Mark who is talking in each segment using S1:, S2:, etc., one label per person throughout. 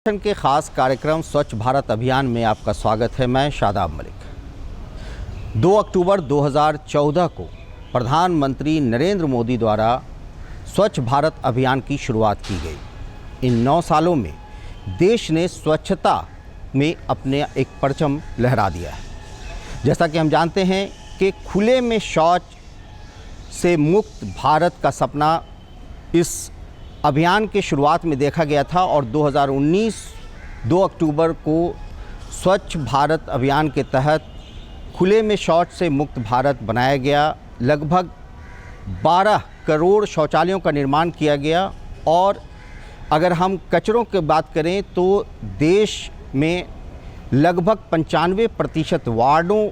S1: के ख़ास कार्यक्रम स्वच्छ भारत अभियान में आपका स्वागत है। मैं शादाब मलिक। 2 अक्टूबर 2014 को प्रधानमंत्री नरेंद्र मोदी द्वारा स्वच्छ भारत अभियान की शुरुआत की गई। इन 9 सालों में देश ने स्वच्छता में अपने एक परचम लहरा दिया है। जैसा कि हम जानते हैं कि खुले में शौच से मुक्त भारत का सपना इस अभियान के शुरुआत में देखा गया था और 2019 2 अक्टूबर को स्वच्छ भारत अभियान के तहत खुले में शौच से मुक्त भारत बनाया गया। लगभग 12 करोड़ शौचालयों का निर्माण किया गया और अगर हम कचरों की बात करें तो देश में लगभग 95% वार्डों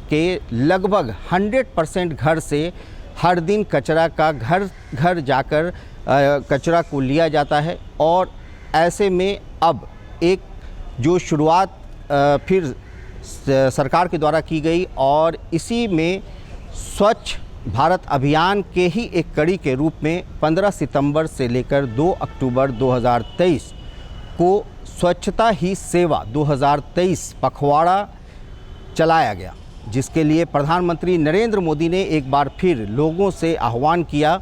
S1: के लगभग 100% घर से हर दिन कचरा का घर घर जाकर कचरा को लिया जाता है। और ऐसे में अब एक जो शुरुआत फिर सरकार के द्वारा की गई और इसी में स्वच्छ भारत अभियान के ही एक कड़ी के रूप में 15 सितंबर से लेकर 2 अक्टूबर 2023 को स्वच्छता ही सेवा 2023 पखवाड़ा चलाया गया, जिसके लिए प्रधानमंत्री नरेंद्र मोदी ने एक बार फिर लोगों से आह्वान किया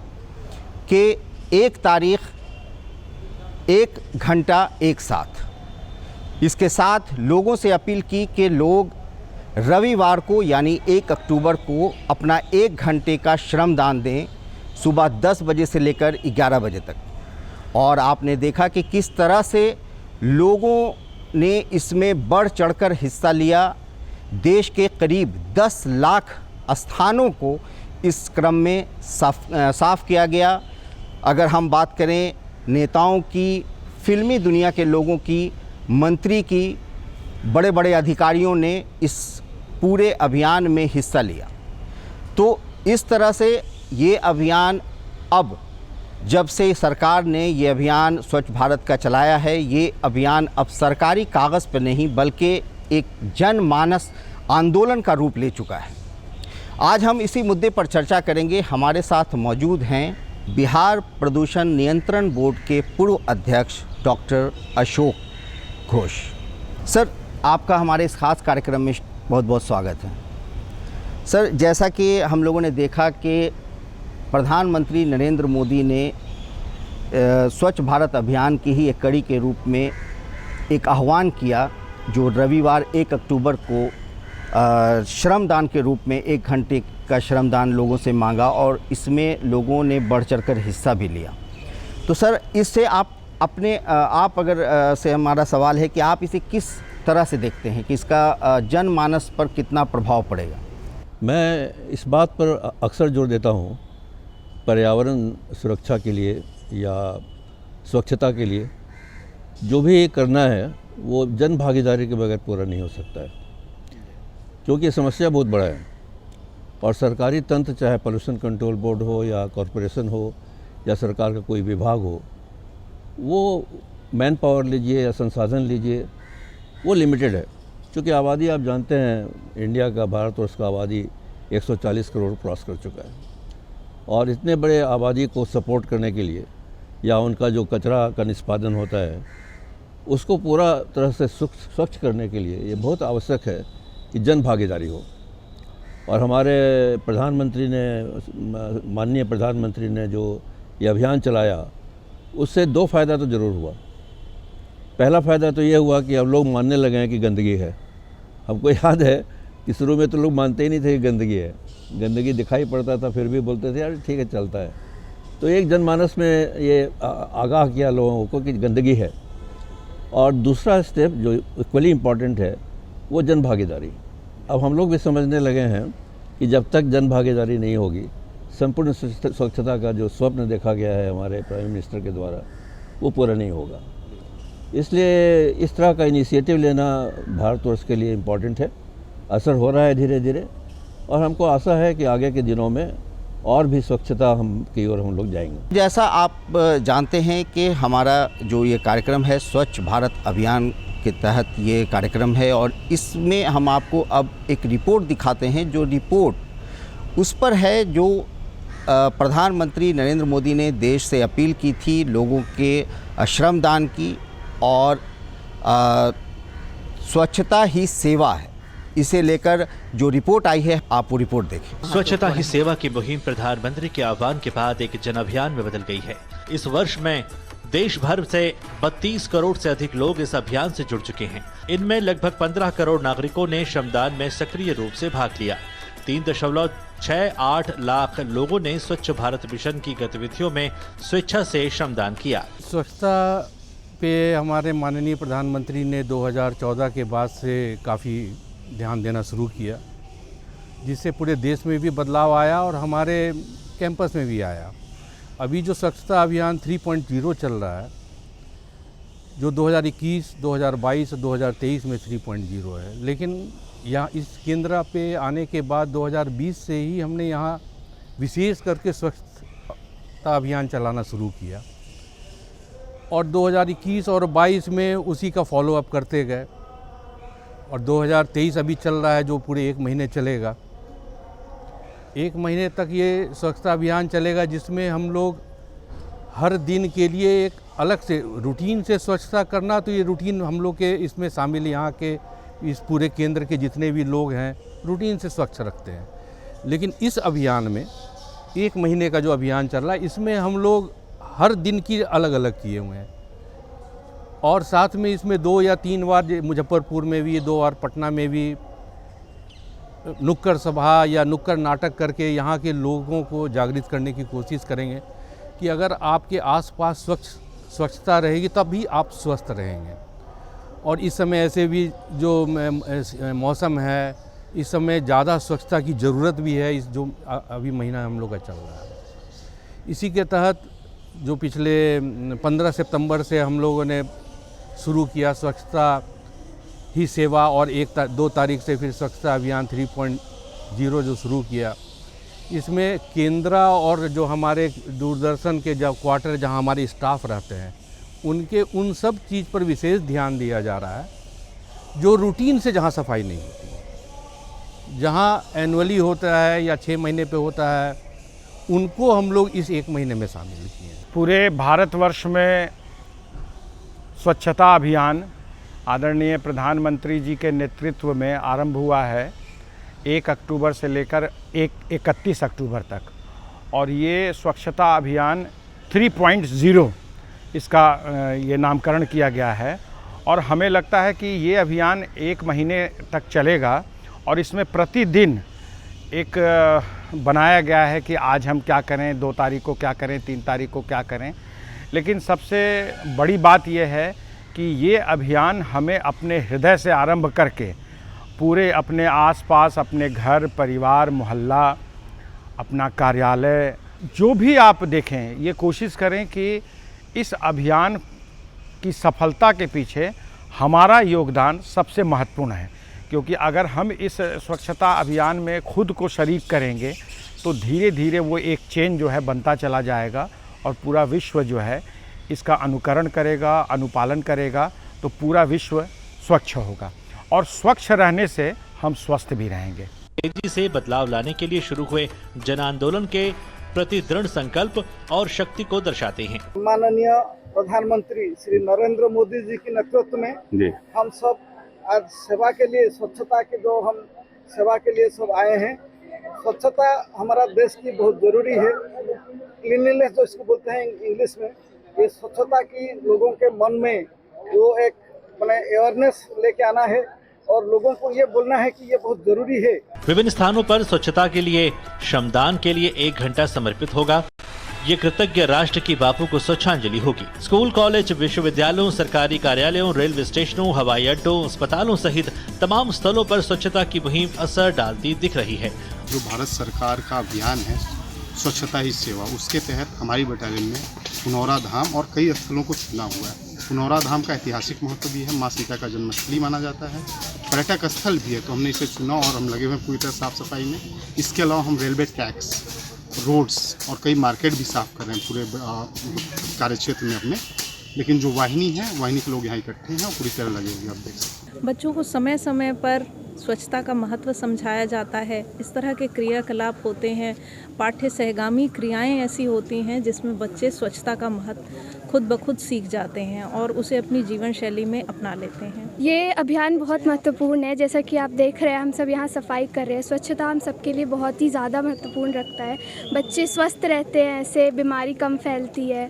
S1: कि 1 तारीख 1 घंटा एक साथ। इसके साथ लोगों से अपील की कि लोग रविवार को यानी 1 अक्टूबर को अपना 1 घंटे का श्रमदान दें, सुबह 10 बजे से लेकर 11 बजे तक। और आपने देखा कि किस तरह से लोगों ने इसमें बढ़ चढ़कर हिस्सा लिया। देश के करीब 10 लाख स्थानों को इस क्रम में साफ किया गया। अगर हम बात करें नेताओं की, फिल्मी दुनिया के लोगों की, मंत्री की, बड़े बड़े अधिकारियों ने इस पूरे अभियान में हिस्सा लिया। तो इस तरह से ये अभियान अब जब से सरकार ने ये अभियान स्वच्छ भारत का चलाया है, ये अभियान अब सरकारी कागज़ पर नहीं बल्कि एक जनमानस आंदोलन का रूप ले चुका है। आज हम इसी मुद्दे पर चर्चा करेंगे। हमारे साथ मौजूद हैं बिहार प्रदूषण नियंत्रण बोर्ड के पूर्व अध्यक्ष डॉक्टर अशोक घोष। सर, आपका हमारे इस खास कार्यक्रम में बहुत बहुत स्वागत है। सर, जैसा कि हम लोगों ने देखा कि प्रधानमंत्री नरेंद्र मोदी ने स्वच्छ भारत अभियान की ही एक कड़ी के रूप में एक आह्वान किया, जो रविवार 1 अक्टूबर को श्रमदान के रूप में 1 घंटे का श्रमदान लोगों से मांगा और इसमें लोगों ने बढ़ चढ़कर हिस्सा भी लिया। तो सर, इससे आप अगर से हमारा सवाल है कि आप इसे किस तरह से देखते हैं कि इसका जनमानस पर कितना प्रभाव पड़ेगा?
S2: मैं इस बात पर अक्सर जोर देता हूँ, पर्यावरण सुरक्षा के लिए या स्वच्छता के लिए जो भी करना है वो जन भागीदारी के बगैर पूरा नहीं हो सकता है, क्योंकि समस्या बहुत बड़ा है। और सरकारी तंत्र, चाहे पोल्यूशन कंट्रोल बोर्ड हो या कॉरपोरेशन हो या सरकार का कोई विभाग हो, वो मैन पावर लीजिए या संसाधन लीजिए, वो लिमिटेड है। क्योंकि आबादी आप जानते हैं, इंडिया का, भारतवर्ष का आबादी 140 करोड़ क्रॉस कर चुका है। और इतने बड़े आबादी को सपोर्ट करने के लिए या उनका जो कचरा का निष्पादन होता है उसको पूरा तरह से स्वच्छ करने के लिए ये बहुत आवश्यक है कि जन भागीदारी हो। और हमारे प्रधानमंत्री ने, माननीय प्रधानमंत्री ने जो ये अभियान चलाया, उससे 2 फ़ायदा तो ज़रूर हुआ। पहला फ़ायदा तो ये हुआ कि अब लोग मानने लगे हैं कि गंदगी है। हमको याद है कि शुरू में तो लोग मानते ही नहीं थे कि गंदगी है, गंदगी दिखाई पड़ता था फिर भी बोलते थे यार ठीक है चलता है। तो एक जनमानस में ये आगाह किया लोगों को कि गंदगी है। और दूसरा स्टेप जो इक्वली इम्पॉर्टेंट है वो जन भागीदारी। अब हम लोग भी समझने लगे हैं कि जब तक जन भागीदारी नहीं होगी, संपूर्ण स्वच्छता का जो स्वप्न देखा गया है हमारे प्राइम मिनिस्टर के द्वारा, वो पूरा नहीं होगा। इसलिए इस तरह का इनिशिएटिव लेना भारतवर्ष के लिए इम्पॉर्टेंट है। असर हो रहा है धीरे धीरे और हमको आशा है कि आगे के दिनों में और भी स्वच्छता की ओर हम लोग जाएंगे।
S1: जैसा आप जानते हैं कि हमारा जो ये कार्यक्रम है स्वच्छ भारत अभियान के तहत ये कार्यक्रम है और इसमें हम आपको अब एक रिपोर्ट दिखाते हैं। जो रिपोर्ट उस पर है जो प्रधानमंत्री नरेंद्र मोदी ने देश से अपील की थी लोगों के श्रमदान की और स्वच्छता ही सेवा है, इसे लेकर जो रिपोर्ट आई है आप वो रिपोर्ट देखें।
S3: स्वच्छता ही सेवा की मुहिम प्रधानमंत्री के आह्वान के बाद एक जन अभियान में बदल गई है। इस वर्ष में देश भर से 32 करोड़ से अधिक लोग इस अभियान से जुड़ चुके हैं। इनमें लगभग 15 करोड़ नागरिकों ने श्रमदान में सक्रिय रूप से भाग लिया। 3.68 लाख लोगों ने स्वच्छ भारत मिशन की गतिविधियों में स्वेच्छा से श्रमदान किया।
S4: स्वच्छता पे हमारे माननीय प्रधानमंत्री ने 2014 के बाद से काफ़ी ध्यान देना शुरू किया, जिससे पूरे देश में भी बदलाव आया और हमारे कैंपस में भी आया। अभी जो स्वच्छता अभियान 3.0 चल रहा है, जो 2021, 2022 और 2023 में 3.0 है, लेकिन यहाँ इस केंद्र पे आने के बाद 2020 से ही हमने यहाँ विशेष करके स्वच्छता अभियान चलाना शुरू किया और 2021 और 22 में उसी का फॉलोअप करते गए और 2023 अभी चल रहा है, जो पूरे 1 महीने चलेगा। 1 महीने तक ये स्वच्छता अभियान चलेगा, जिसमें हम लोग हर दिन के लिए एक अलग से रूटीन से स्वच्छता करना, तो ये रूटीन हम लोग के इसमें शामिल, यहाँ के इस पूरे केंद्र के जितने भी लोग हैं रूटीन से स्वच्छ रखते हैं। लेकिन इस अभियान में 1 महीने का जो अभियान चल रहा है, इसमें हम लोग हर दिन की अलग अलग किए हुए हैं और साथ में इसमें 2 या 3 बार मुजफ्फरपुर में भी, 2 बार पटना में भी नुक्कड़ सभा या नुक्कड़ नाटक करके यहाँ के लोगों को जागृत करने की कोशिश करेंगे कि अगर आपके आसपास स्वच्छता रहेगी तब भी आप स्वस्थ रहेंगे। और इस समय ऐसे भी जो मौसम है, इस समय ज़्यादा स्वच्छता की ज़रूरत भी है, इस जो अभी महीना हम लोग का चल रहा है। इसी के तहत जो पिछले 15 सितंबर से हम लोगों ने शुरू किया स्वच्छता ही सेवा और 2 तारीख से फिर स्वच्छता अभियान 3.0 जो शुरू किया, इसमें केंद्र और जो हमारे दूरदर्शन के जब क्वार्टर जहां हमारे स्टाफ रहते हैं, उनके उन सब चीज़ पर विशेष ध्यान दिया जा रहा है जो रूटीन से जहां सफाई नहीं होती है, जहां एनुअली होता है या 6 महीने पे होता है, उनको हम लोग इस 1 महीने में शामिल किए हैं।
S5: पूरे भारतवर्ष में स्वच्छता अभियान आदरणीय प्रधानमंत्री जी के नेतृत्व में आरंभ हुआ है 1 अक्टूबर से लेकर 31 अक्टूबर तक, और ये स्वच्छता अभियान 3.0 इसका ये नामकरण किया गया है। और हमें लगता है कि ये अभियान 1 महीने तक चलेगा और इसमें प्रतिदिन एक बनाया गया है कि आज हम क्या करें, 2 तारीख को क्या करें, 3 तारीख को क्या करें। लेकिन सबसे बड़ी बात यह है कि ये अभियान हमें अपने हृदय से आरंभ करके पूरे अपने आसपास, अपने घर, परिवार, मोहल्ला, अपना कार्यालय, जो भी आप देखें, ये कोशिश करें कि इस अभियान की सफलता के पीछे हमारा योगदान सबसे महत्वपूर्ण है। क्योंकि अगर हम इस स्वच्छता अभियान में खुद को शरीक करेंगे तो धीरे धीरे वो एक चेन जो है बनता चला जाएगा और पूरा विश्व जो है इसका अनुकरण करेगा, अनुपालन करेगा, तो पूरा विश्व स्वच्छ होगा और स्वच्छ रहने से हम स्वस्थ भी रहेंगे।
S3: तेजी से बदलाव लाने के लिए शुरू हुए जन आंदोलन के प्रति दृढ़ संकल्प और शक्ति को दर्शाते हैं।
S6: माननीय प्रधानमंत्री श्री नरेंद्र मोदी जी के नेतृत्व में हम सब आज सेवा के लिए, स्वच्छता के जो हम सेवा के लिए सब आए हैं। स्वच्छता हमारा देश की बहुत ज़रूरी है। क्लीनलीनेस जो इसको बोलते हैं इंग्लिश में, ये स्वच्छता की लोगों के मन में वो एक अवेयरनेस लेके आना है और लोगों को ये बोलना है कि ये बहुत जरूरी है।
S3: विभिन्न स्थानों पर स्वच्छता के लिए श्रमदान के लिए 1 घंटा समर्पित होगा। ये कृतज्ञ राष्ट्र की बापू को स्वच्छांजलि होगी। स्कूल, कॉलेज, विश्वविद्यालयों, सरकारी कार्यालयों, रेलवे स्टेशनों, हवाई अड्डों, अस्पतालों सहित तमाम स्थलों पर स्वच्छता की मुहिम असर डालती दिख रही है।
S7: जो भारत सरकार का अभियान है स्वच्छता ही सेवा, उसके तहत हमारी बटालियन में पुनौरा धाम और कई स्थलों को चुना हुआ है। पुनौरा धाम का ऐतिहासिक महत्व भी है, माँ सीता का जन्मस्थली माना जाता है, पर्यटक स्थल भी है, तो हमने इसे चुना और हम लगे हुए पूरी तरह साफ सफाई में। इसके अलावा हम रेलवे ट्रैक्स, रोड्स और कई मार्केट भी साफ कर रहे हैं पूरे कार्य क्षेत्र में अपने। लेकिन जो वाहिनी है, वाहिनी के लोग यहाँ इकट्ठे हैं और पूरी तरह लगे हुए हैं, आप देख सकते हैं।
S8: बच्चों को समय समय पर स्वच्छता का महत्व समझाया जाता है। इस तरह के क्रियाकलाप होते हैं, पाठ्य सहगामी क्रियाएं ऐसी होती हैं जिसमें बच्चे स्वच्छता का महत्व खुद ब खुद सीख जाते हैं और उसे अपनी जीवन शैली में अपना लेते हैं।
S9: ये अभियान बहुत महत्वपूर्ण है। जैसा कि आप देख रहे हैं, हम सब यहाँ सफाई कर रहे हैं। स्वच्छता हम सबके लिए बहुत ही ज़्यादा महत्वपूर्ण रखता है। बच्चे स्वस्थ रहते हैं, ऐसे बीमारी कम फैलती है,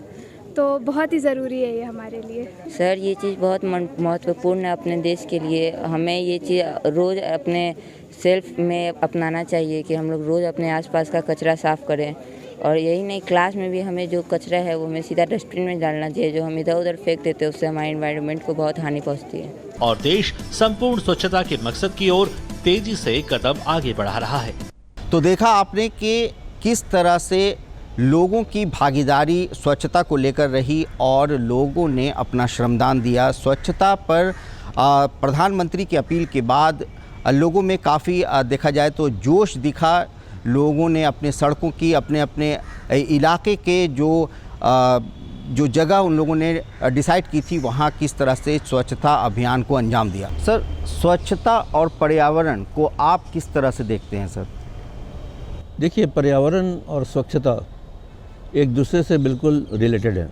S9: तो बहुत ही ज़रूरी है ये हमारे लिए।
S10: सर, ये चीज़ बहुत महत्वपूर्ण है अपने देश के लिए। हमें ये चीज़ रोज़ अपने सेल्फ में अपनाना चाहिए कि हम लोग रोज़ अपने आसपास का कचरा साफ़ करें। और यही नहीं, क्लास में भी हमें जो कचरा है वो हमें सीधा डस्टबिन में डालना चाहिए। जो हम इधर उधर फेंक देते हैं उससे हमारे एनवायरनमेंट को बहुत हानि पहुँचती है।
S3: और देश संपूर्ण स्वच्छता के मकसद की ओर तेजी से कदम आगे बढ़ा रहा है।
S1: तो देखा आपने कि किस तरह से लोगों की भागीदारी स्वच्छता को लेकर रही और लोगों ने अपना श्रमदान दिया। स्वच्छता पर प्रधानमंत्री की अपील के बाद लोगों में काफ़ी देखा जाए तो जोश दिखा। लोगों ने अपने सड़कों की अपने अपने इलाके के जो जगह उन लोगों ने डिसाइड की थी वहाँ किस तरह से स्वच्छता अभियान को अंजाम दिया। सर, स्वच्छता और पर्यावरण को आप किस तरह से देखते हैं सर?
S2: देखिए, पर्यावरण और स्वच्छता एक दूसरे से बिल्कुल रिलेटेड है,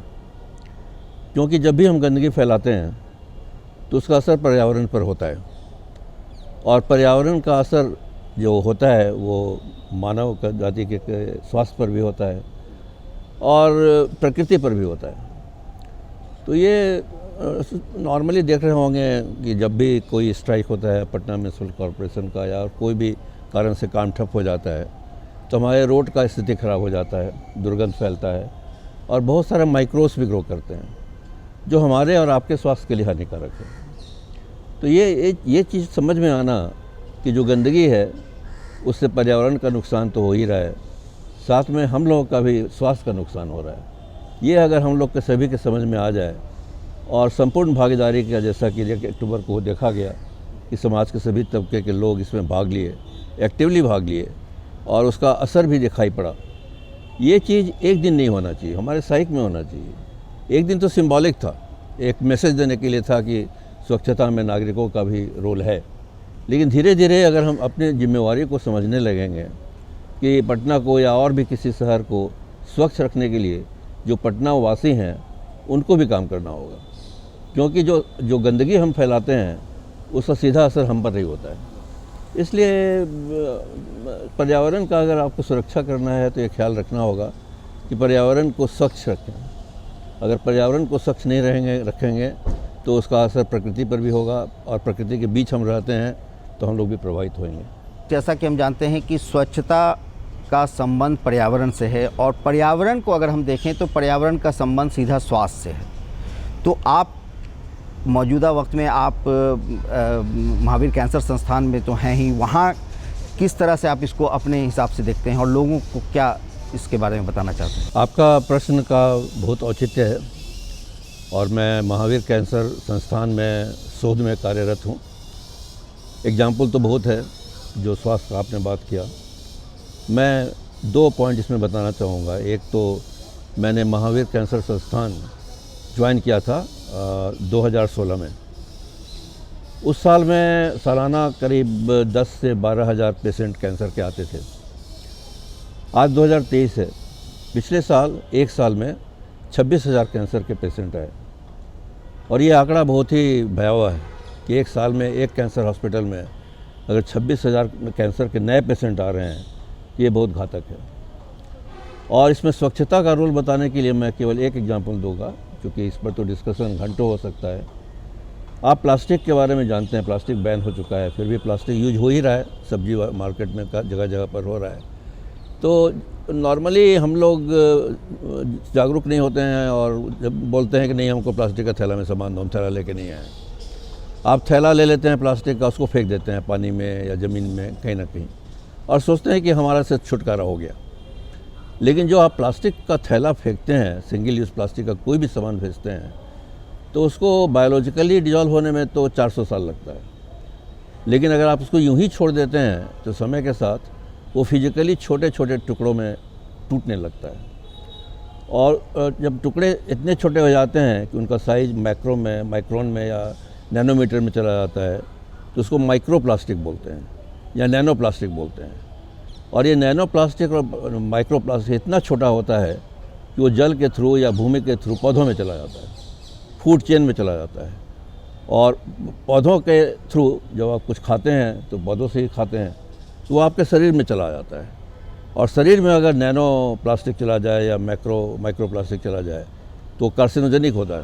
S2: क्योंकि जब भी हम गंदगी फैलाते हैं तो उसका असर पर्यावरण पर होता है और पर्यावरण का असर जो होता है वो मानव जाति के स्वास्थ्य पर भी होता है और प्रकृति पर भी होता है। तो ये नॉर्मली देख रहे होंगे कि जब भी कोई स्ट्राइक होता है पटना म्यूनसिपल कॉरपोरेशन का या कोई भी कारण से काम ठप हो जाता है तो हमारे रोड का स्थिति ख़राब हो जाता है, दुर्गंध फैलता है और बहुत सारे माइक्रोब्स भी ग्रो करते हैं जो हमारे और आपके स्वास्थ्य के लिए हानिकारक है। तो ये चीज़ समझ में आना कि जो गंदगी है उससे पर्यावरण का नुकसान तो हो ही रहा है, साथ में हम लोगों का भी स्वास्थ्य का नुकसान हो रहा है। ये अगर हम लोग के सभी के समझ में आ जाए और संपूर्ण भागीदारी का, जैसा कि 1 अक्टूबर को देखा गया कि समाज के सभी तबके के लोग इसमें भाग लिए, एक्टिवली भाग लिए और उसका असर भी दिखाई पड़ा। ये चीज़ एक दिन नहीं होना चाहिए, हमारे साइक में होना चाहिए। एक दिन तो सिंबॉलिक था, एक मैसेज देने के लिए था कि स्वच्छता में नागरिकों का भी रोल है, लेकिन धीरे धीरे अगर हम अपनी जिम्मेवारी को समझने लगेंगे कि पटना को या और भी किसी शहर को स्वच्छ रखने के लिए जो पटना वासी हैं उनको भी काम करना होगा, क्योंकि जो गंदगी हम फैलाते हैं उसका सीधा असर हम पर ही होता है। इसलिए पर्यावरण का अगर आपको सुरक्षा करना है तो ये ख्याल रखना होगा कि पर्यावरण को स्वच्छ रखें। अगर पर्यावरण को स्वच्छ नहीं रखेंगे तो उसका असर प्रकृति पर भी होगा और प्रकृति के बीच हम रहते हैं तो हम लोग भी प्रभावित होंगे।
S1: जैसा कि हम जानते हैं कि स्वच्छता का संबंध पर्यावरण से है और पर्यावरण को अगर हम देखें तो पर्यावरण का संबंध सीधा स्वास्थ्य से है। तो आप मौजूदा वक्त में आप महावीर कैंसर संस्थान में तो हैं ही, वहाँ किस तरह से आप इसको अपने हिसाब से देखते हैं और लोगों को क्या इसके बारे में बताना चाहते हैं?
S2: आपका प्रश्न का बहुत औचित्य है और मैं महावीर कैंसर संस्थान में शोध में कार्यरत हूँ। एग्जाम्पल तो बहुत है जो स्वास्थ्य का आपने बात किया। मैं 2 पॉइंट इसमें बताना चाहूँगा। एक तो मैंने महावीर कैंसर संस्थान ज्वाइन किया था 2016 में। उस साल में सालाना करीब 10 से 12 हज़ार पेशेंट कैंसर के आते थे। आज 2023 है, पिछले साल एक साल में 26,000 कैंसर के पेशेंट आए और ये आंकड़ा बहुत ही भयावह है कि एक साल में एक कैंसर हॉस्पिटल में अगर 26,000 कैंसर के नए पेशेंट आ रहे हैं, ये बहुत घातक है। और इसमें स्वच्छता का रोल बताने के लिए मैं केवल एक एग्जांपल दूंगा, क्योंकि इस पर तो डिस्कशन घंटों हो सकता है। आप प्लास्टिक के बारे में जानते हैं, प्लास्टिक बैन हो चुका है, फिर भी प्लास्टिक यूज हो ही रहा है, सब्जी मार्केट में जगह जगह पर हो रहा है। तो नॉर्मली हम लोग जागरूक नहीं होते हैं और जब बोलते हैं कि नहीं हमको प्लास्टिक का थैला में सामान दो, हम थैला लेके नहीं आए। आप थैला ले लेते हैं प्लास्टिक का, उसको फेंक देते हैं पानी में या ज़मीन में कहीं ना कहीं और सोचते हैं कि हमारा से छुटकारा हो गया। लेकिन जो आप प्लास्टिक का थैला फेंकते हैं, सिंगल यूज़ प्लास्टिक का कोई भी सामान भेजते हैं, तो उसको बायोलॉजिकली डिजॉल्व होने में तो 400 साल लगता है। लेकिन अगर आप उसको यूं ही छोड़ देते हैं तो समय के साथ वो फिजिकली छोटे छोटे टुकड़ों में टूटने लगता है और जब टुकड़े इतने छोटे हो जाते हैं कि उनका साइज़ माइक्रोन में या नैनोमीटर में चला जाता है, तो उसको माइक्रो प्लास्टिक बोलते हैं या नैनो प्लास्टिक बोलते हैं। और ये नैनो प्लास्टिक और माइक्रो प्लास्टिक इतना छोटा होता है कि वो जल के थ्रू या भूमि के थ्रू पौधों में चला जाता है, फूड चेन में चला जाता है। और पौधों के थ्रू जब आप कुछ खाते हैं तो पौधों से ही खाते हैं, तो वो आपके शरीर में चला जाता है। और शरीर में अगर नैनो प्लास्टिक चला जाए या माइक्रो प्लास्टिक चला जाए तो कार्सिनोजेनिक होता है,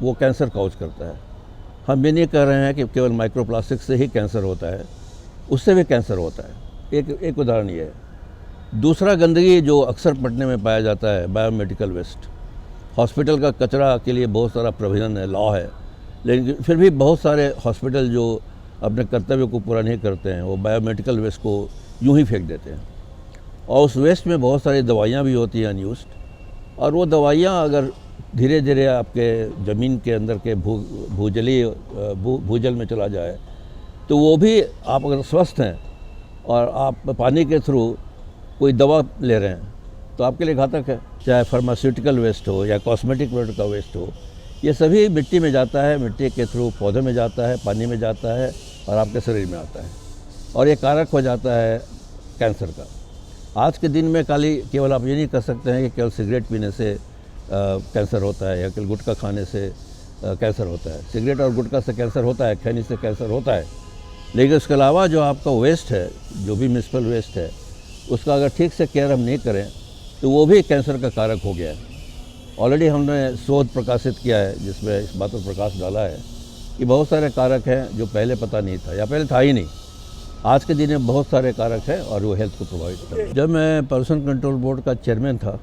S2: वो कैंसर कॉज करता है। हम ये नहीं कह रहे हैं कि केवल माइक्रो प्लास्टिक से ही कैंसर होता है, उससे भी कैंसर होता है। एक उदाहरण ये है। दूसरा, गंदगी जो अक्सर पटने में पाया जाता है, बायोमेडिकल वेस्ट। हॉस्पिटल का कचरा के लिए बहुत सारा प्रोविज़न है, लॉ है, लेकिन फिर भी बहुत सारे हॉस्पिटल जो अपने कर्तव्य को पूरा नहीं करते हैं, वो बायोमेडिकल वेस्ट को यूं ही फेंक देते हैं। और उस वेस्ट में बहुत सारी दवाइयाँ भी होती हैं अनयूज्ड, और वो दवाइयाँ अगर धीरे धीरे आपके ज़मीन के अंदर के भूजल में चला जाए तो वो भी, आप अगर स्वस्थ हैं और आप पानी के थ्रू कोई दवा ले रहे हैं तो आपके लिए घातक है। चाहे फार्मास्यूटिकल वेस्ट हो या कॉस्मेटिक प्रोडक्ट का वेस्ट हो, ये सभी मिट्टी में जाता है, मिट्टी के थ्रू पौधे में जाता है, पानी में जाता है और आपके शरीर में आता है, और ये कारक हो जाता है कैंसर का। आज के दिन में केवल आप ये नहीं कर सकते हैं कि केवल सिगरेट पीने से कैंसर होता है या केवल गुटखा खाने से कैंसर होता है। सिगरेट और गुटखा से कैंसर होता है, खैनी से कैंसर होता है, लेकिन उसके अलावा जो आपका वेस्ट है, जो भी म्यूनिसिपल वेस्ट है, उसका अगर ठीक से केयर हम नहीं करें तो वो भी कैंसर का कारक हो गया है। ऑलरेडी हमने शोध प्रकाशित किया है जिसमें इस बात पर प्रकाश डाला है कि बहुत सारे कारक हैं जो पहले पता नहीं था या पहले था ही नहीं। आज के दिन में बहुत सारे कारक हैं और वो हेल्थ को प्रभावित करते हैं। जब मैं पॉल्यूशन कंट्रोल बोर्ड का चेयरमैन था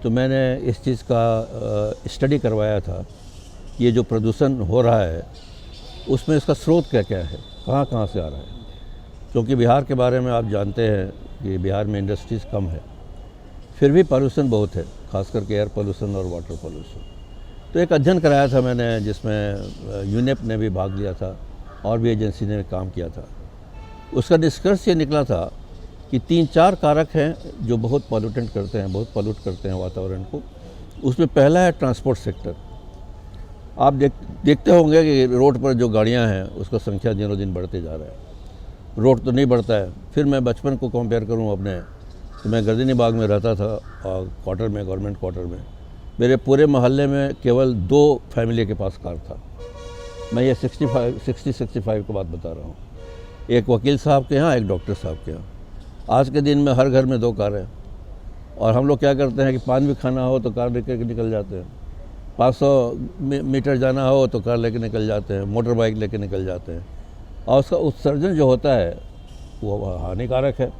S2: तो मैंने इस चीज़ का स्टडी करवाया था कि ये जो प्रदूषण हो रहा है उसमें इसका स्रोत क्या क्या है, कहाँ कहाँ से आ रहा है। क्योंकि बिहार के बारे में आप जानते हैं कि बिहार में इंडस्ट्रीज़ कम है, फिर भी पॉल्यूशन बहुत है, खास करके एयर पॉल्यूशन और वाटर पॉल्यूशन। तो एक अध्ययन कराया था मैंने जिसमें यूनेप ने भी भाग लिया था और भी एजेंसी ने काम किया था। उसका निष्कर्ष ये निकला था कि 3-4 कारक हैं जो बहुत पॉल्यूटेंट करते हैं, बहुत पॉल्यूट करते हैं वातावरण को। उसमें पहला है ट्रांसपोर्ट सेक्टर। आप देखते होंगे कि रोड पर जो गाड़ियां हैं उसका संख्या दिनों दिन बढ़ते जा रहा है। रोड तो नहीं बढ़ता है। फिर मैं बचपन को कंपेयर करूं अपने, तो मैं गर्दनी बाग में रहता था और क्वार्टर में, गवर्नमेंट क्वार्टर में, मेरे पूरे मोहल्ले में केवल 2 फैमिली के पास कार था। मैं ये 60-65 की बात बता रहा हूँ। एक वकील साहब के यहाँ, एक डॉक्टर साहब के यहाँ। आज के दिन में हर घर में 2 कारें हैं। और हम लोग क्या करते हैं कि पान भी खाना हो तो कार लेकर के निकल जाते हैं, 500 मीटर जाना हो तो कार लेकर निकल जाते हैं, मोटर बाइक लेकर निकल जाते हैं, और उसका उत्सर्जन जो होता है वो हानिकारक है।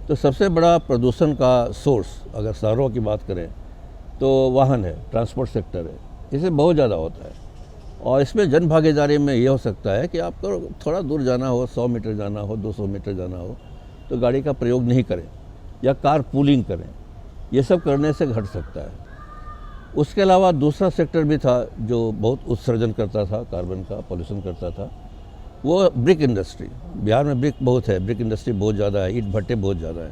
S2: तो सबसे बड़ा प्रदूषण का सोर्स अगर शहरों की बात करें तो वाहन है, ट्रांसपोर्ट सेक्टर है। इसे बहुत ज़्यादा होता है और इसमें जन भागीदारी में ये हो सकता है कि आपको थोड़ा दूर जाना हो, 100 मीटर जाना हो, 200 मीटर जाना हो, तो गाड़ी का प्रयोग नहीं करें या कार पूलिंग करें। ये सब करने से घट सकता है। उसके अलावा दूसरा सेक्टर भी था जो बहुत उत्सर्जन करता था, कार्बन का पॉल्यूशन करता था, वो ब्रिक इंडस्ट्री। बिहार में ब्रिक बहुत है, ब्रिक इंडस्ट्री बहुत ज़्यादा है, ईंट भट्टे बहुत ज़्यादा है,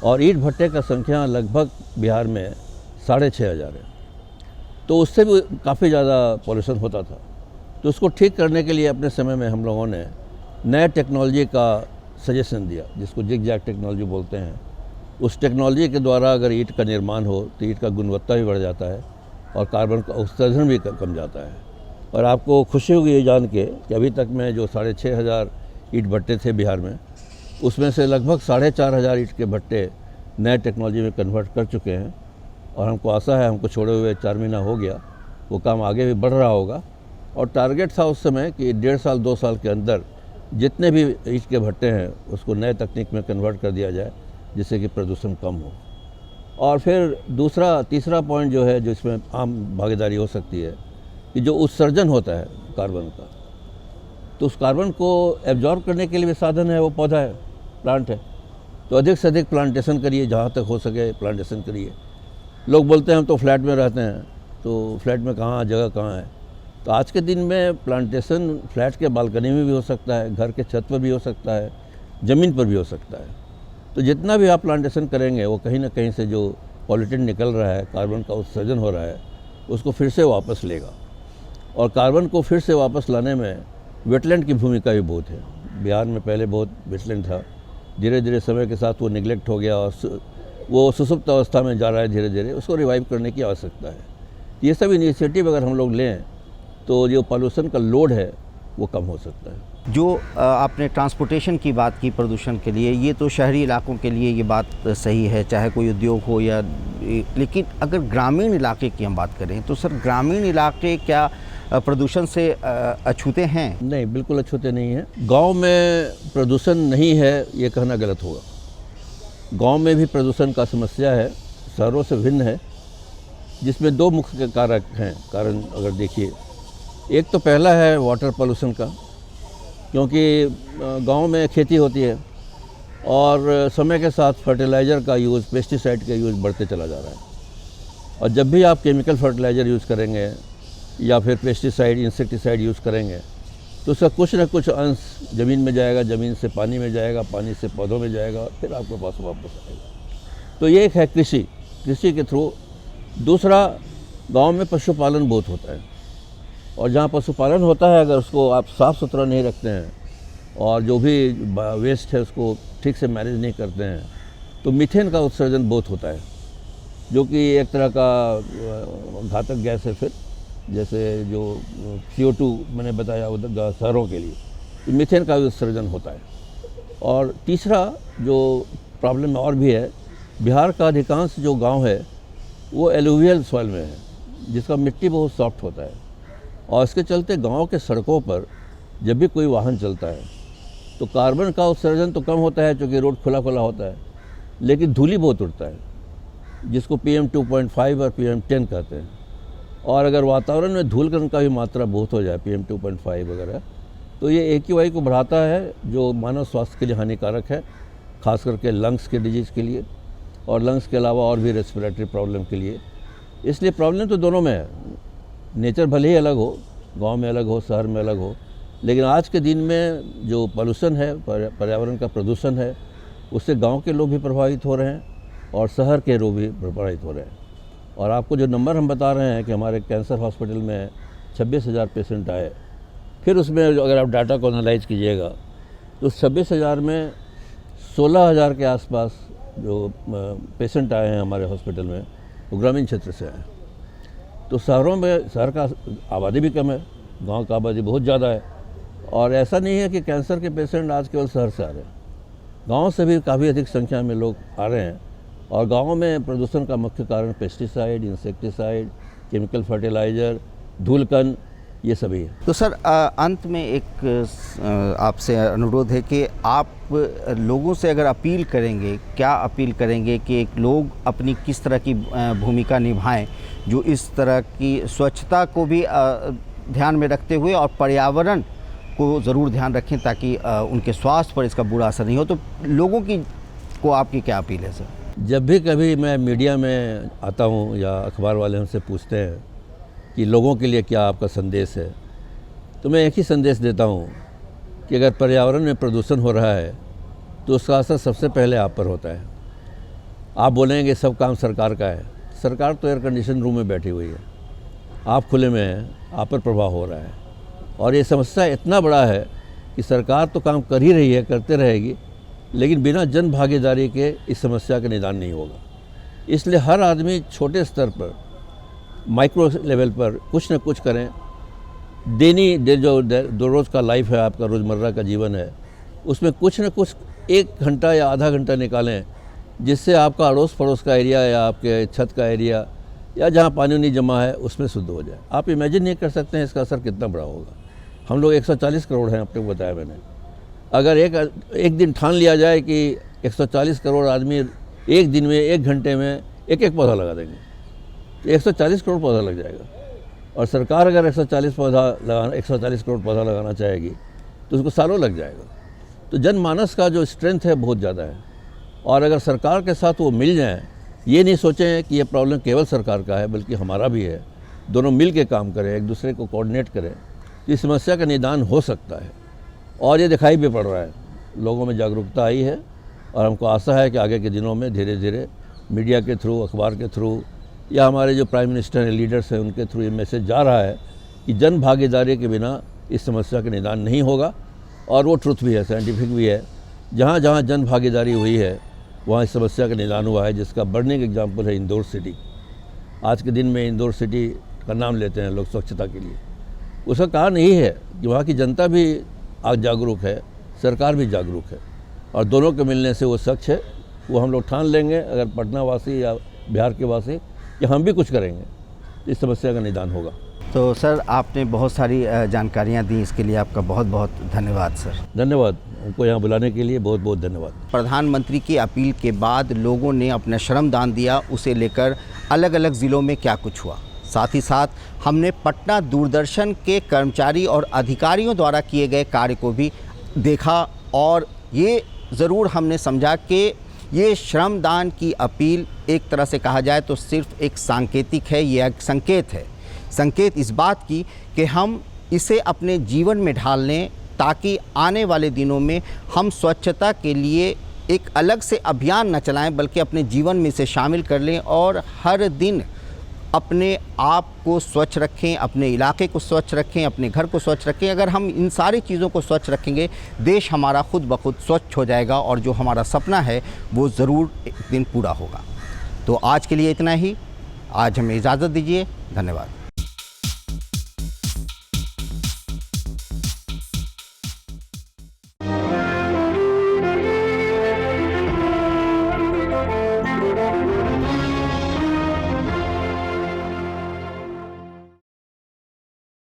S2: और ईंट भट्टे का संख्या लगभग बिहार में 6,500 है। तो उससे भी काफ़ी ज़्यादा पॉल्यूशन होता था। तो उसको ठीक करने के लिए अपने समय में हम लोगों ने नए टेक्नोलॉजी का सजेशन दिया, जिसको जिग-जैग टेक्नोलॉजी बोलते हैं। उस टेक्नोलॉजी के द्वारा अगर ईंट का निर्माण हो तो ईंट का गुणवत्ता भी बढ़ जाता है और कार्बन का उत्सर्जन भी कम जाता है। और आपको खुशी होगी ये जान के कि अभी तक में जो 6,500 ईंट भट्टे थे बिहार में, उसमें से लगभग 4,500 ईंट के भट्टे नए टेक्नोलॉजी में कन्वर्ट कर चुके हैं। और हमको आशा है, हमको छोड़े हुए 4 महीना हो गया, वो काम आगे भी बढ़ रहा होगा। और टारगेट था उस समय कि 1.5 साल 2 साल के अंदर जितने भी ईंट के भट्टे हैं उसको नए तकनीक में कन्वर्ट कर दिया जाए, जिससे कि प्रदूषण कम हो। और फिर तीसरा पॉइंट जो है, जो इसमें आम भागीदारी हो सकती है, कि जो उत्सर्जन होता है कार्बन का, तो उस कार्बन को एब्जॉर्ब करने के लिए भी साधन है, वो पौधा है, प्लांट है। तो अधिक से अधिक प्लांटेशन करिए, जहाँ तक हो सके प्लांटेशन करिए। लोग बोलते हैं हम तो फ्लैट में रहते हैं, तो फ्लैट में कहाँ जगह कहाँ है। तो आज के दिन में प्लांटेशन फ्लैट के बालकनी में भी हो सकता है, घर के छत पर भी हो सकता है, ज़मीन पर भी हो सकता है। तो जितना भी आप प्लांटेशन करेंगे वो कहीं ना कहीं से जो पॉल्यूटेंट निकल रहा है, कार्बन का उत्सर्जन हो रहा है, उसको फिर से वापस लेगा। और कार्बन को फिर से वापस लाने में वेटलैंड की भूमिका भी बहुत है। बिहार में पहले बहुत वेटलैंड था, धीरे धीरे समय के साथ वो निगलेक्ट हो गया और वो सुसुप्त अवस्था में जा रहा है धीरे धीरे, उसको रिवाइव करने की आवश्यकता है। ये सब इनिशिएटिव अगर हम लोग लें तो जो पॉल्यूशन का लोड है वो कम हो सकता है।
S1: जो आपने ट्रांसपोर्टेशन की बात की प्रदूषण के लिए, ये तो शहरी इलाकों के लिए ये बात सही है, चाहे कोई उद्योग हो या, लेकिन अगर ग्रामीण इलाके की हम बात करें तो सर गांव इलाके क्या प्रदूषण से अछूते हैं?
S2: नहीं, बिल्कुल अछूते नहीं हैं। गांव में प्रदूषण नहीं है ये कहना गलत होगा। गांव में भी प्रदूषण का समस्या है, शहरों से भिन्न है, जिसमें दो मुख्य कारक हैं। कारण अगर देखिए, एक तो पहला है वाटर पॉल्यूशन का, क्योंकि गांव में खेती होती है और समय के साथ फर्टिलाइज़र का यूज़, पेस्टिसाइड का यूज़ बढ़ते चला जा रहा है। और जब भी आप केमिकल फर्टिलाइज़र यूज़ करेंगे या फिर पेस्टिसाइड, इंसेक्टिसाइड यूज़ करेंगे तो उसका कुछ न कुछ अंश ज़मीन में जाएगा, ज़मीन से पानी में जाएगा, पानी से पौधों में जाएगा, फिर आपके पास वापस आएगा। तो ये एक है कृषि के थ्रू। दूसरा, गांव में पशुपालन बहुत होता है और जहाँ पशुपालन होता है अगर उसको आप साफ़ सुथरा नहीं रखते हैं और जो भी वेस्ट है उसको ठीक से मैनेज नहीं करते हैं तो मीथेन का उत्सर्जन बहुत होता है, जो कि एक तरह का घातक गैस है। फिर जैसे जो CO2 मैंने बताया उधर शहरों के लिए, तो मीथेन का भी उत्सर्जन होता है। और तीसरा जो प्रॉब्लम और भी है, बिहार का अधिकांश जो गांव है वो एलुवियल सॉइल में है, जिसका मिट्टी बहुत सॉफ्ट होता है और इसके चलते गांव के सड़कों पर जब भी कोई वाहन चलता है तो कार्बन का उत्सर्जन तो कम होता है क्योंकि रोड खुला खुला होता है, लेकिन धूली बहुत उड़ता है, जिसको PM 2.5 और PM 10 कहते हैं। और अगर वातावरण में धूल कण का भी मात्रा बहुत हो जाए, PM 2.5 वगैरह, तो ये AQI को बढ़ाता है, जो मानव स्वास्थ्य के लिए हानिकारक है, खास करके लंग्स के डिजीज़ के लिए और लंग्स के अलावा और भी रेस्पिरेटरी प्रॉब्लम के लिए। इसलिए प्रॉब्लम तो दोनों में है। नेचर भले ही अलग हो, गांव में अलग हो, शहर में अलग हो, लेकिन आज के दिन में जो पॉल्यूशन है, पर्यावरण का प्रदूषण है, उससे गांव के लोग भी प्रभावित हो रहे हैं और शहर के लोग भी प्रभावित हो रहे हैं। और आपको जो नंबर हम बता रहे हैं कि हमारे कैंसर हॉस्पिटल में 26,000 पेशेंट आए, फिर उसमें अगर आप डाटा को एनालाइज कीजिएगा तो 26,000 में 16,000 के आसपास जो पेशेंट आए हैं हमारे हॉस्पिटल में वो ग्रामीण क्षेत्र से आए। तो शहरों में, शहर का आबादी भी कम है, गांव का आबादी बहुत ज़्यादा है। और ऐसा नहीं है कि कैंसर के पेशेंट आज केवल शहर से आ रहे हैं, गांव से भी काफ़ी अधिक संख्या में लोग आ रहे हैं। और गाँव में प्रदूषण का मुख्य कारण पेस्टिसाइड, इंसेक्टिसाइड, केमिकल फर्टिलाइज़र, धूलकण, ये सभी है।
S1: तो सर अंत में एक आपसे अनुरोध है कि आप लोगों से अगर अपील करेंगे, क्या अपील करेंगे कि एक लोग अपनी किस तरह की भूमिका निभाएं जो इस तरह की स्वच्छता को भी ध्यान में रखते हुए और पर्यावरण को ज़रूर ध्यान रखें ताकि उनके स्वास्थ्य पर इसका बुरा असर नहीं हो। तो लोगों को आपकी क्या अपील है सर?
S2: जब भी कभी मैं मीडिया में आता हूँ या अखबार वाले हमसे पूछते हैं कि लोगों के लिए क्या आपका संदेश है, तो मैं एक ही संदेश देता हूँ कि अगर पर्यावरण में प्रदूषण हो रहा है तो उसका असर सबसे पहले आप पर होता है। आप बोलेंगे सब काम सरकार का है, सरकार तो एयर कंडीशन रूम में बैठी हुई है, आप खुले में हैं, आप पर प्रभाव हो रहा है। और ये समस्या इतना बड़ा है कि सरकार तो काम कर ही रही है, करते रहेगी, लेकिन बिना जन भागीदारी के इस समस्या का निदान नहीं होगा। इसलिए हर आदमी छोटे स्तर पर, माइक्रो लेवल पर कुछ न कुछ करें। जो दो रोज़ का लाइफ है, आपका रोज़मर्रा का जीवन है, उसमें कुछ न कुछ 1 घंटा या आधा घंटा निकालें, जिससे आपका अड़ोस पड़ोस का एरिया या आपके छत का एरिया या जहाँ पानी नहीं जमा है उसमें शुद्ध हो जाए। आप इमेजिन नहीं कर सकते हैं इसका असर कितना बड़ा होगा। हम लोग 140 करोड़ हैं, आपको बताया मैंने। अगर एक दिन ठान लिया जाए कि 140 करोड़ आदमी एक दिन में, 1 घंटे में एक पौधा लगा देंगे, तो 140 करोड़ पौधा लग जाएगा। और सरकार अगर 140 करोड़ पौधा लगाना चाहेगी तो उसको सालों लग जाएगा। तो जनमानस का जो स्ट्रेंथ है बहुत ज़्यादा है, और अगर सरकार के साथ वो मिल जाएं, ये नहीं सोचें कि ये प्रॉब्लम केवल सरकार का है बल्कि हमारा भी है, दोनों मिल के काम करें, एक दूसरे को कोऑर्डिनेट करें, तो इस समस्या का निदान हो सकता है। और ये दिखाई भी पड़ रहा है, लोगों में जागरूकता आई है और हमको आशा है कि आगे के दिनों में धीरे धीरे मीडिया के थ्रू, अखबार के थ्रू या हमारे जो प्राइम मिनिस्टर हैं, लीडर्स हैं, उनके थ्रू ये मैसेज जा रहा है कि जन भागीदारी के बिना इस समस्या का निदान नहीं होगा। और वो ट्रुथ भी है, साइंटिफिक भी है। जहाँ जहाँ जन भागीदारी हुई है वहाँ इस समस्या का निदान हुआ है, जिसका बर्निंग एग्जाम्पल है इंदौर सिटी। आज के दिन में इंदौर सिटी का नाम लेते हैं लोग स्वच्छता के लिए। उसका कारण यही है कि वहाँ की जनता भी आज जागरूक है, सरकार भी जागरूक है, और दोनों के मिलने से वो स्वच्छ है। वो हम लोग ठान लेंगे, अगर पटना वासी या बिहार के वासी, कि हम भी कुछ करेंगे, इस समस्या का निदान होगा।
S1: तो सर, आपने बहुत सारी जानकारियां दी, इसके लिए आपका बहुत बहुत धन्यवाद सर।
S2: धन्यवाद, हमको यहाँ बुलाने के लिए बहुत बहुत धन्यवाद।
S1: प्रधानमंत्री की अपील के बाद लोगों ने अपना श्रमदान दिया, उसे लेकर अलग अलग ज़िलों में क्या कुछ हुआ। साथ ही साथ हमने पटना दूरदर्शन के कर्मचारी और अधिकारियों द्वारा किए गए कार्य को भी देखा, और ये ज़रूर हमने समझा कि ये श्रमदान की अपील एक तरह से कहा जाए तो सिर्फ एक सांकेतिक है, ये एक संकेत है। संकेत इस बात की कि हम इसे अपने जीवन में ढाल लें, ताकि आने वाले दिनों में हम स्वच्छता के लिए एक अलग से अभियान न चलाएं, बल्कि अपने जीवन में इसे शामिल कर लें और हर दिन अपने आप को स्वच्छ रखें, अपने इलाके को स्वच्छ रखें, अपने घर को स्वच्छ रखें। अगर हम इन सारी चीज़ों को स्वच्छ रखेंगे, देश हमारा खुद ब खुद स्वच्छ हो जाएगा, और जो हमारा सपना है वो ज़रूर एक दिन पूरा होगा। तो आज के लिए इतना ही। आज हमें इजाज़त दीजिए। धन्यवाद।